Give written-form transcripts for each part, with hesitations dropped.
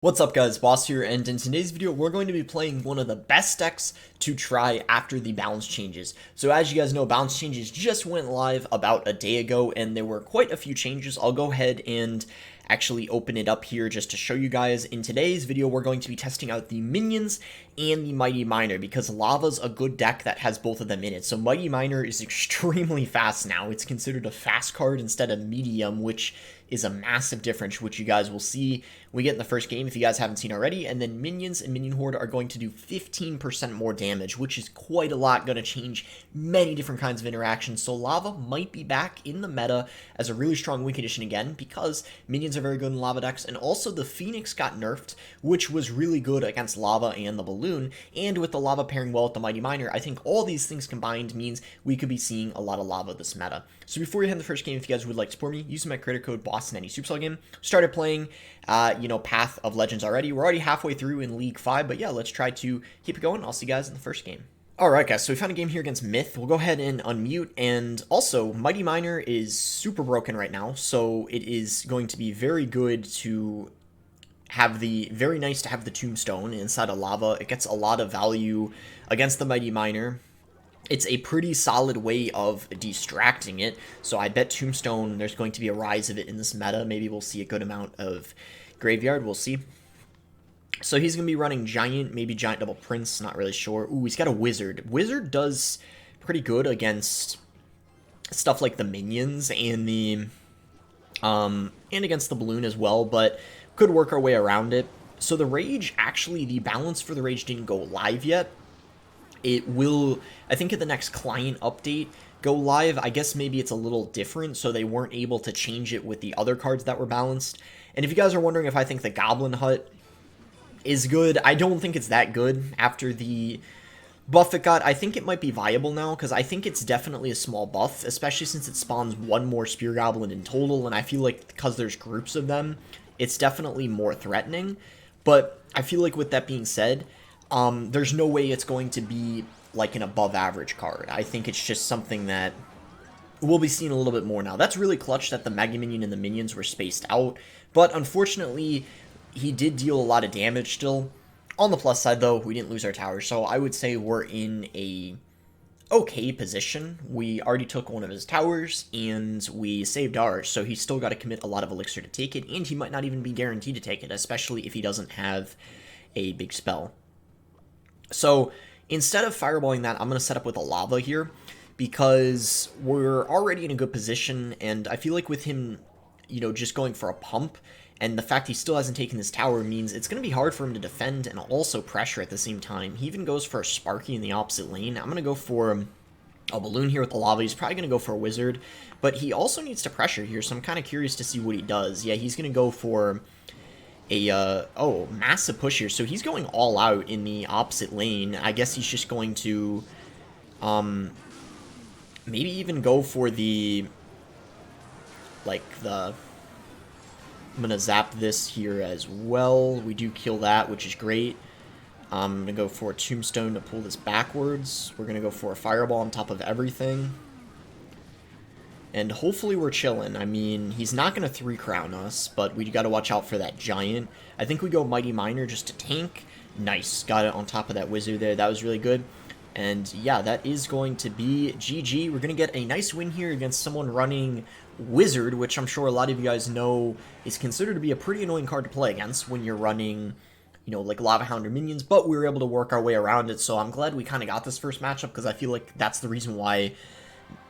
What's up guys, Boss here, and in today's video we're going to be playing one of the best decks to try after the balance changes. So as you guys know, balance changes just went live about a day ago and there were quite a few changes. I'll go ahead and actually open it up here just to show you guys. In today's video we're going to be testing out the minions and the Mighty Miner because Lava's a good deck that has both of them in it. So Mighty Miner is extremely fast now. It's considered a fast card instead of medium, which is a massive difference, which you guys will see we get in the first game if you guys haven't seen already. And then minions and minion horde are going to do 15% more damage, which is quite a lot, going to change many different kinds of interactions. So Lava might be back in the meta as a really strong win condition again because minions are very good in Lava decks, and also the Phoenix got nerfed, which was really good against Lava and the Balloon, and with the Lava pairing well with the Mighty Miner, I think all these things combined means we could be seeing a lot of Lava this meta. So before we head in the first game, if you guys would like to support me, use my credit code BOSS in any Supercell game. Started playing, Path of Legends already. We're already halfway through in League 5, but yeah, let's try to keep it going. I'll see you guys in the first game. Alright guys, so we found a game here against Myth. We'll go ahead and unmute, and also, Mighty Miner is super broken right now, so it is going to be very good to have very nice to have the Tombstone inside of Lava. It gets a lot of value against the Mighty Miner. It's a pretty solid way of distracting it, so I bet Tombstone, there's going to be a rise of it in this meta. Maybe we'll see a good amount of Graveyard, we'll see. So he's going to be running Giant, maybe Giant Double Prince, not really sure. Ooh, he's got a Wizard. Wizard does pretty good against stuff like the minions and and against the Balloon as well, but could work our way around it. So the Rage, actually, the balance for the Rage didn't go live yet. It will, I think, at the next client update go live. I guess maybe it's a little different, so they weren't able to change it with the other cards that were balanced. And if you guys are wondering if I think the Goblin Hut is good, I don't think it's that good after the buff it got. I think it might be viable now, because I think it's definitely a small buff, especially since it spawns one more Spear Goblin in total, and I feel like because there's groups of them, it's definitely more threatening. But I feel like with that being said, there's no way it's going to be like an above average card. I think it's just something that we'll be seeing a little bit more now. That's really clutch that the Mega Minion and the minions were spaced out, but unfortunately, he did deal a lot of damage still. On the plus side, though, we didn't lose our tower, so I would say we're in a okay position. We already took one of his towers, and we saved ours, so he's still got to commit a lot of elixir to take it, and he might not even be guaranteed to take it, especially if he doesn't have a big spell. So instead of fireballing that, I'm going to set up with a Lava here, because we're already in a good position, and I feel like with him, just going for a pump, and the fact he still hasn't taken this tower means it's going to be hard for him to defend and also pressure at the same time. He even goes for a Sparky in the opposite lane. I'm going to go for a Balloon here with the Lava. He's probably going to go for a Wizard, but he also needs to pressure here, so I'm kind of curious to see what he does. Yeah, he's going to go for a, massive push here. So he's going all out in the opposite lane. I guess he's just going to, maybe even go for I'm going to zap this here as well. We do kill that, which is great. I'm going to go for a Tombstone to pull this backwards. We're going to go for a Fireball on top of everything. And hopefully we're chilling. I mean, he's not going to 3-crown us, but we got to watch out for that Giant. I think we go Mighty Miner just to tank. Nice. Got it on top of that Wizard there. That was really good. And yeah, that is going to be GG. We're going to get a nice win here against someone running Wizard, which I'm sure a lot of you guys know is considered to be a pretty annoying card to play against when you're running, like Lava Hound or minions, but we were able to work our way around it, so I'm glad we kind of got this first matchup, because I feel like that's the reason why,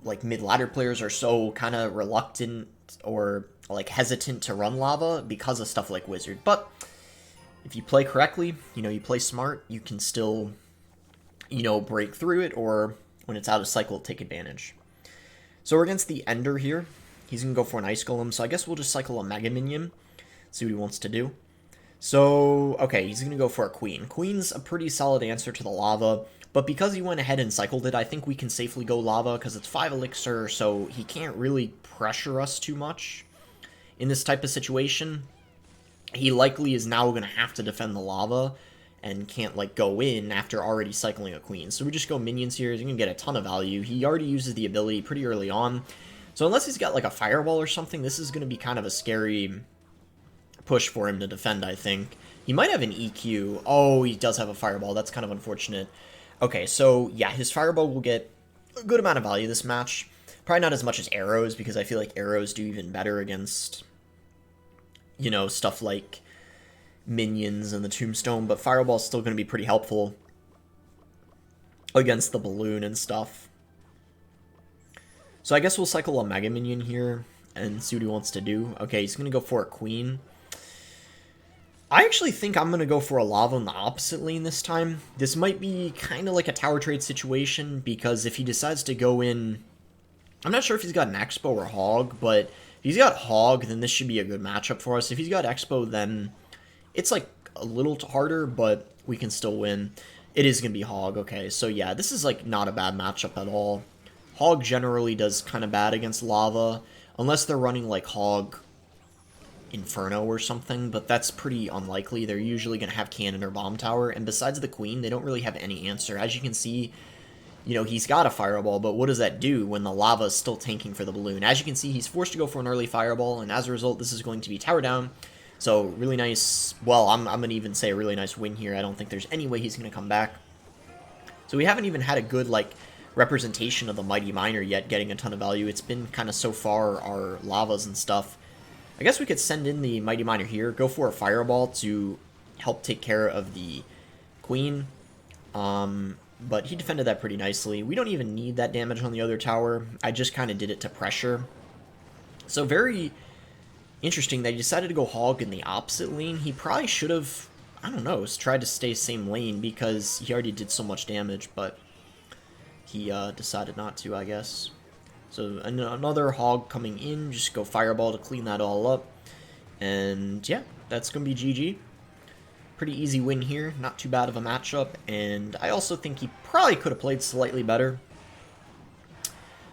like, mid-ladder players are so kind of reluctant or, like, hesitant to run Lava because of stuff like Wizard. But if you play correctly, you play smart, you can still, break through it, or when it's out of cycle, take advantage. So we're against the Ender here. He's going to go for an Ice Golem, so I guess we'll just cycle a Mega Minion, see what he wants to do. So, okay, he's going to go for a Queen. Queen's a pretty solid answer to the Lava, but because he went ahead and cycled it, I think we can safely go Lava, because it's 5 elixir, so he can't really pressure us too much in this type of situation. He likely is now going to have to defend the Lava, and can't, like, go in after already cycling a Queen. So we just go minions here. He's going to get a ton of value. He already uses the ability pretty early on. So unless he's got, like, a Fireball or something, this is going to be kind of a scary push for him to defend, I think. He might have an EQ. Oh, he does have a fireball. That's kind of unfortunate. Okay, so yeah, his fireball will get a good amount of value this match. Probably not as much as arrows, because I feel like arrows do even better against, you know, stuff like minions and the tombstone, but fireball's still going to be pretty helpful against the balloon and stuff. So I guess we'll cycle a Mega Minion here and see what he wants to do. Okay, he's going to go for a Queen. I actually think I'm going to go for a Lava in the opposite lane this time. This might be kind of like a tower trade situation, because if he decides to go in... I'm not sure if he's got an Expo or Hog, but if he's got Hog, then this should be a good matchup for us. If he's got Expo, then it's like a little harder, but we can still win. It is going to be Hog, okay. So yeah, this is like not a bad matchup at all. Hog generally does kind of bad against Lava, unless they're running like Hog Inferno or something, but that's pretty unlikely. They're usually going to have Cannon or Bomb Tower, and besides the Queen, they don't really have any answer. As you can see, you know, he's got a Fireball, but what does that do when the lava is still tanking for the balloon? As you can see, he's forced to go for an early Fireball, and as a result, this is going to be Tower Down. So, really nice, well, I'm going to even say a really nice win here. I don't think there's any way he's going to come back. So we haven't even had a good, like, representation of the Mighty Miner yet getting a ton of value. It's been kind of so far our lavas and stuff. I guess we could send in the Mighty Miner here, go for a Fireball to help take care of the Queen. But he defended that pretty nicely. We don't even need that damage on the other tower. I just kind of did it to pressure. So very interesting that he decided to go Hog in the opposite lane. He probably should have, I don't know, tried to stay same lane because he already did so much damage, but he decided not to, I guess. So another Hog coming in, just go Fireball to clean that all up. And yeah, that's going to be GG. Pretty easy win here, not too bad of a matchup, and I also think he probably could have played slightly better.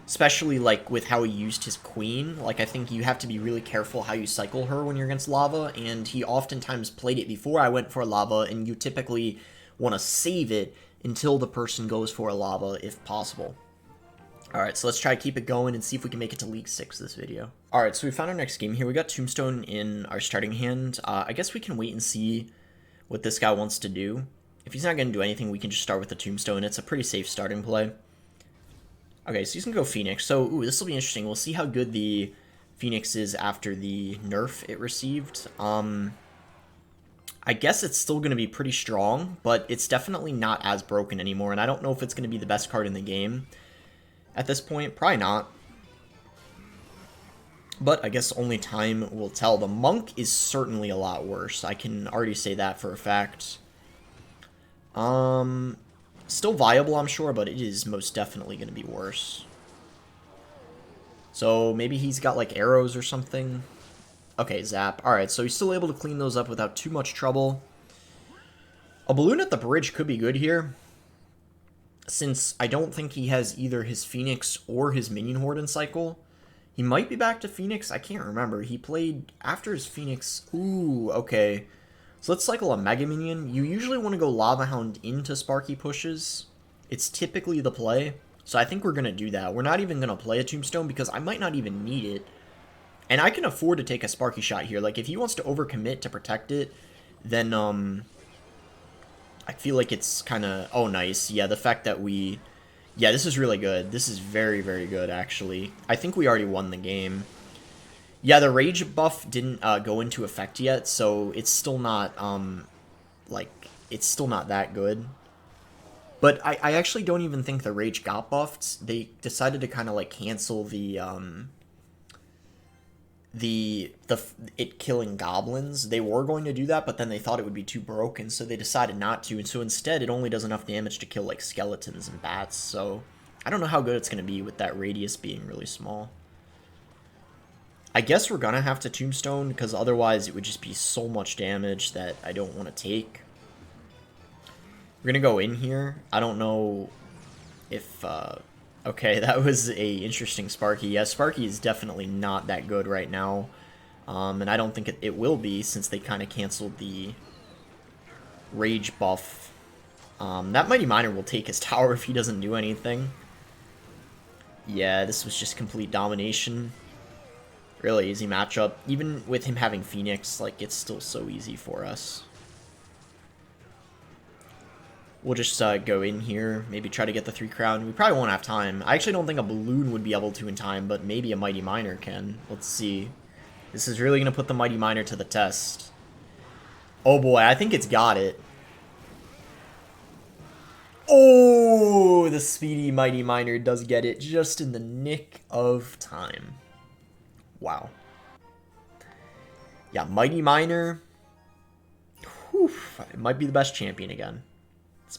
Especially, like, with how he used his Queen. Like, I think you have to be really careful how you cycle her when you're against Lava, and he oftentimes played it before I went for Lava, and you typically want to save it until the person goes for a Lava, if possible. Alright, so let's try to keep it going and see if we can make it to League 6 this video. Alright, so we found our next game here. We got Tombstone in our starting hand. I guess we can wait and see what this guy wants to do. If he's not going to do anything, we can just start with the Tombstone. It's a pretty safe starting play. Okay, so he's going to go Phoenix. So, ooh, this will be interesting. We'll see how good the Phoenix is after the nerf it received. I guess it's still going to be pretty strong, but it's definitely not as broken anymore, and I don't know if it's going to be the best card in the game at this point. Probably not. But I guess only time will tell. The Monk is certainly a lot worse. I can already say that for a fact. Still viable, I'm sure, but it is most definitely going to be worse. So maybe he's got like arrows or something. Okay, Zap. Alright, so he's still able to clean those up without too much trouble. A balloon at the bridge could be good here, since I don't think he has either his Phoenix or his Minion Horde in cycle. He might be back to Phoenix. I can't remember. He played after his Phoenix. Ooh, okay. So let's cycle a Mega Minion. You usually want to go Lava Hound into Sparky pushes. It's typically the play. So I think we're going to do that. We're not even going to play a Tombstone because I might not even need it. And I can afford to take a Sparky shot here. Like, if he wants to overcommit to protect it, then, I feel like it's kind of... Oh, nice. Yeah, the fact that we... Yeah, this is really good. This is very, very good, actually. I think we already won the game. Yeah, the Rage buff didn't go into effect yet, so it's still not, like, it's still not that good. But I actually don't even think the Rage got buffed. They decided to kind of, like, cancel the it killing goblins. They were going to do that, but then they thought it would be too broken, so they decided not to. And so instead, it only does enough damage to kill like skeletons and bats. So I don't know how good it's going to be with that radius being really small. I guess we're gonna have to Tombstone because otherwise it would just be so much damage that I don't want to take. We're gonna go in here. I don't know if okay, that was a interesting Sparky. Yeah, Sparky is definitely not that good right now. And I don't think it will be since they kind of canceled the Rage buff. That Mighty Miner will take his tower if he doesn't do anything. Yeah, this was just complete domination. Really easy matchup. Even with him having Phoenix, like, it's still so easy for us. We'll just go in here, maybe try to get the 3 crown. We probably won't have time. I actually don't think a balloon would be able to in time, but maybe a Mighty Miner can. Let's see. This is really going to put the Mighty Miner to the test. Oh boy, I think it's got it. Oh, the speedy Mighty Miner does get it just in the nick of time. Wow. Yeah, Mighty Miner. Whew, it might be the best champion again.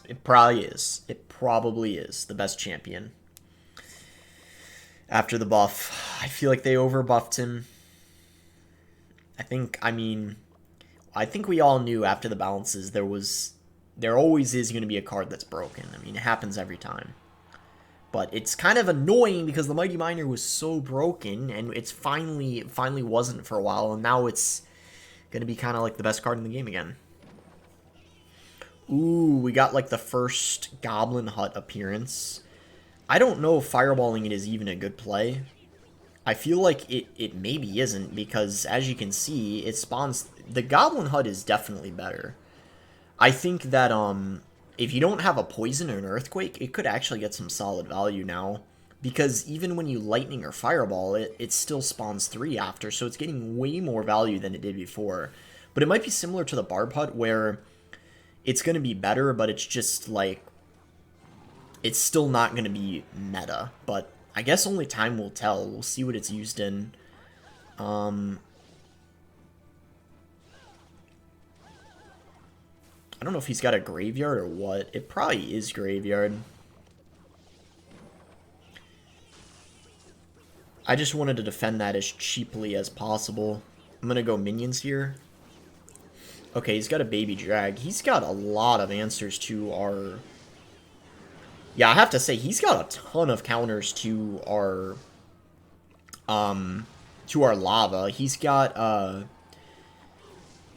It probably is. It probably is the best champion. After the buff. I feel like they overbuffed him. I think we all knew after the balances there always is going to be a card that's broken. I mean, it happens every time. But it's kind of annoying because the Mighty Miner was so broken, and it's finally wasn't for a while, and now it's going to be kind of like the best card in the game again. Ooh, we got like the first Goblin Hut appearance. I don't know if fireballing it is even a good play. I feel like it maybe isn't, because as you can see, it spawns... The Goblin Hut is definitely better. I think that if you don't have a poison or an earthquake, it could actually get some solid value now. Because even when you lightning or fireball it, it still spawns 3 after, so it's getting way more value than it did before. But it might be similar to the Barb Hut, where it's going to be better, but it's just like... It's still not going to be meta, but I guess only time will tell. We'll see what it's used in. I don't know if he's got a graveyard or what. It probably is graveyard. I just wanted to defend that as cheaply as possible. I'm going to go minions here. Okay, he's got a baby drag. He's got a lot of answers to our... Yeah, I have to say, he's got a ton of counters to our lava. He's got,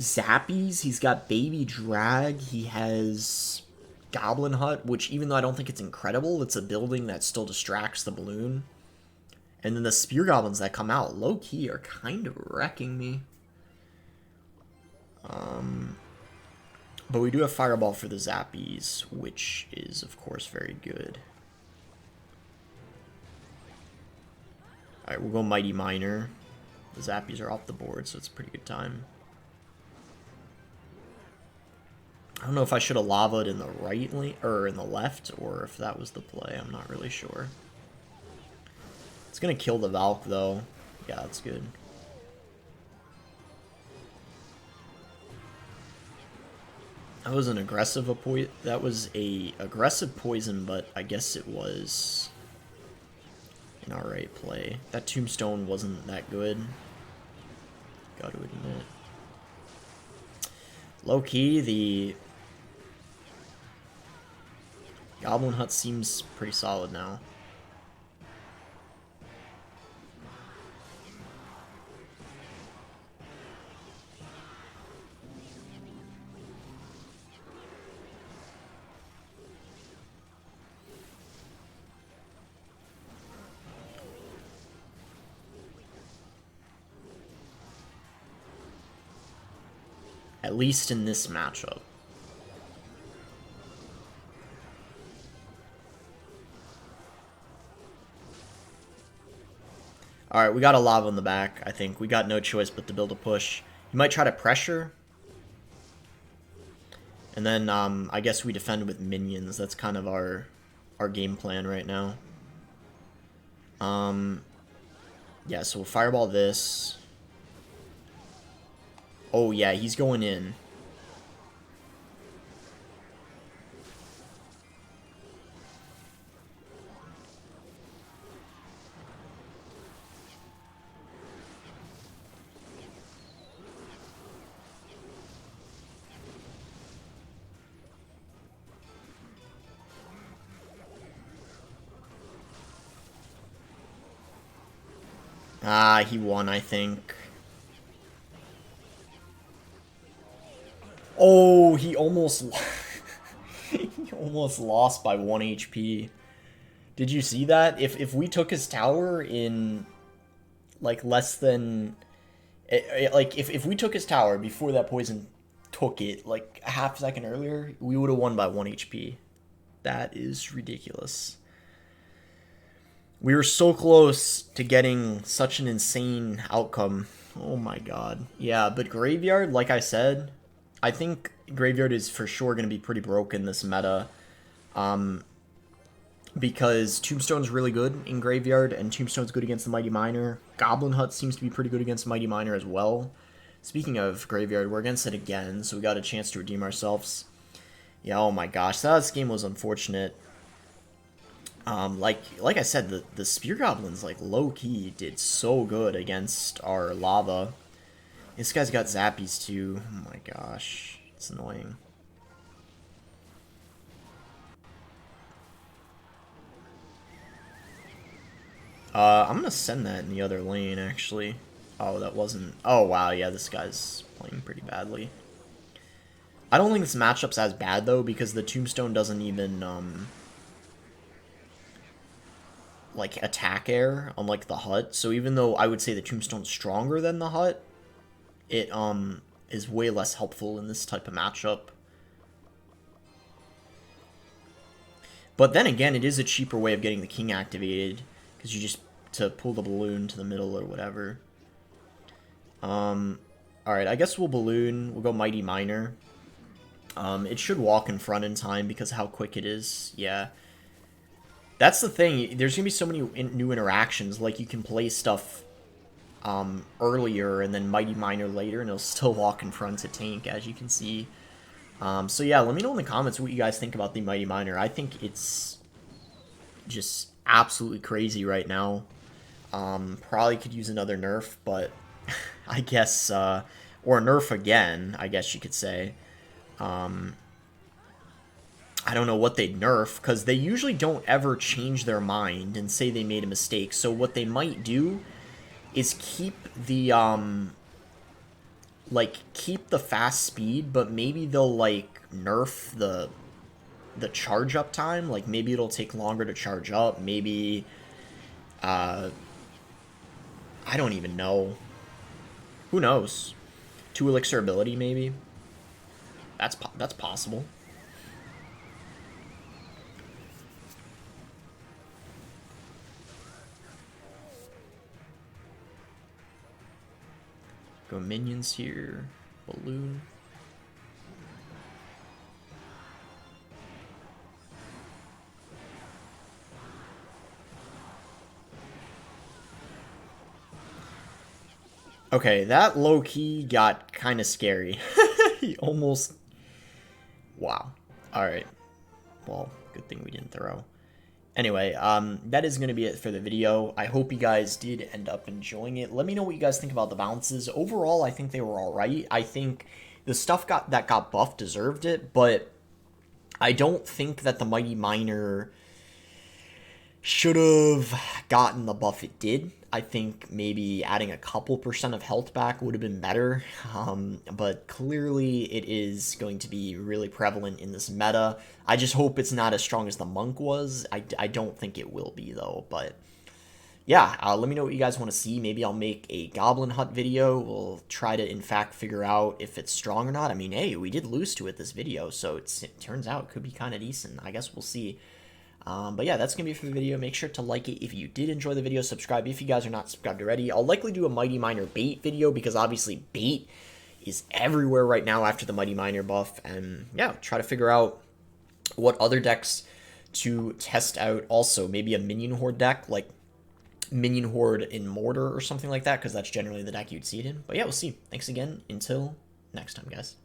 Zappies, he's got Baby Drag, he has Goblin Hut, which even though I don't think it's incredible, it's a building that still distracts the balloon. And then the Spear Goblins that come out, low-key, are kind of wrecking me. But we do have Fireball for the Zappies, which is, of course, very good. Alright, we'll go Mighty Miner. The Zappies are off the board, so it's a pretty good time. I don't know if I should have lavaed in the right lane, or in the left, or if that was the play. I'm not really sure. It's gonna kill the Valk, though. Yeah, that's good. That was an aggressive aggressive poison, but I guess it was an alright play. That tombstone wasn't that good. Gotta admit. Low key, the Goblin Hut seems pretty solid now. At least in this matchup. Alright, we got a lava in the back, I think. We got no choice but to build a push. You might try to pressure. And then, I guess we defend with minions. That's kind of our game plan right now. Yeah, so we'll fireball this. Oh, yeah, he's going in. Ah, he won, I think. Oh, he almost he almost lost by 1 HP. Did you see that? If we took his tower in like less than like if we took his tower before that poison took it like a half second earlier, we would have won by 1 HP. That is ridiculous. We were so close to getting such an insane outcome. Oh my god. Yeah, but Graveyard, like I said, I think Graveyard is for sure going to be pretty broken this meta. Because Tombstone's really good in Graveyard, and Tombstone's good against the Mighty Miner. Goblin Hut seems to be pretty good against Mighty Miner as well. Speaking of Graveyard, we're against it again, so we got a chance to redeem ourselves. Yeah, oh my gosh, this game was unfortunate. Like I said, the Spear Goblins, like, low-key did so good against our lava. This guy's got Zappies, too. Oh my gosh, it's annoying. I'm gonna send that in the other lane, actually. Oh, that wasn't... Oh, wow, yeah, this guy's playing pretty badly. I don't think this matchup's as bad, though, because the Tombstone doesn't even, like, attack air, unlike the Hut. So even though I would say the Tombstone's stronger than the Hut, it, is way less helpful in this type of matchup. But then again, it is a cheaper way of getting the King activated, because you just to pull the balloon to the middle or whatever. Alright, I guess we'll balloon. We'll go Mighty Miner. It should walk in front in time because of how quick it is. Yeah. That's the thing. There's going to be so many new interactions. Like, you can play stuff earlier and then Mighty Miner later, and it'll still walk in front to tank, as you can see. So yeah, let me know in the comments what you guys think about the Mighty Miner. I think it's just absolutely crazy right now. Probably could use another nerf, but I guess, or nerf again, I guess you could say. I don't know what they'd nerf, because they usually don't ever change their mind and say they made a mistake. So what they might do is keep the, keep the fast speed, but maybe they'll, like, nerf the charge up time. Like, maybe it'll take longer to charge up. Maybe, I don't even know. Who knows? 2 elixir ability, maybe? That's possible. Go minions here. Balloon. Okay, that low-key got kind of scary. He almost... Wow. Alright. Well, good thing we didn't throw. Anyway, that is going to be it for the video. I hope you guys did end up enjoying it. Let me know what you guys think about the bounces. Overall, I think they were alright. I think the stuff that got buffed deserved it, but I don't think that the Mighty Miner should have gotten the buff it did. I think maybe adding a couple % of health back would have been better, but clearly it is going to be really prevalent in this meta. I just hope it's not as strong as the Monk was. I don't think it will be, though, but yeah, let me know what you guys want to see. Maybe I'll make a Goblin Hut video. We'll try to, in fact, figure out if it's strong or not. I mean, hey, we did lose to it this video, so it turns out it could be kind of decent. I guess we'll see. But yeah, that's going to be it for the video. Make sure to like it if you did enjoy the video. Subscribe if you guys are not subscribed already. I'll likely do a Mighty Miner bait video because obviously bait is everywhere right now after the Mighty Miner buff. And yeah, try to figure out what other decks to test out. Also, maybe a Minion Horde deck, like Minion Horde in Mortar or something like that, because that's generally the deck you'd see it in. But yeah, we'll see. Thanks again. Until next time, guys.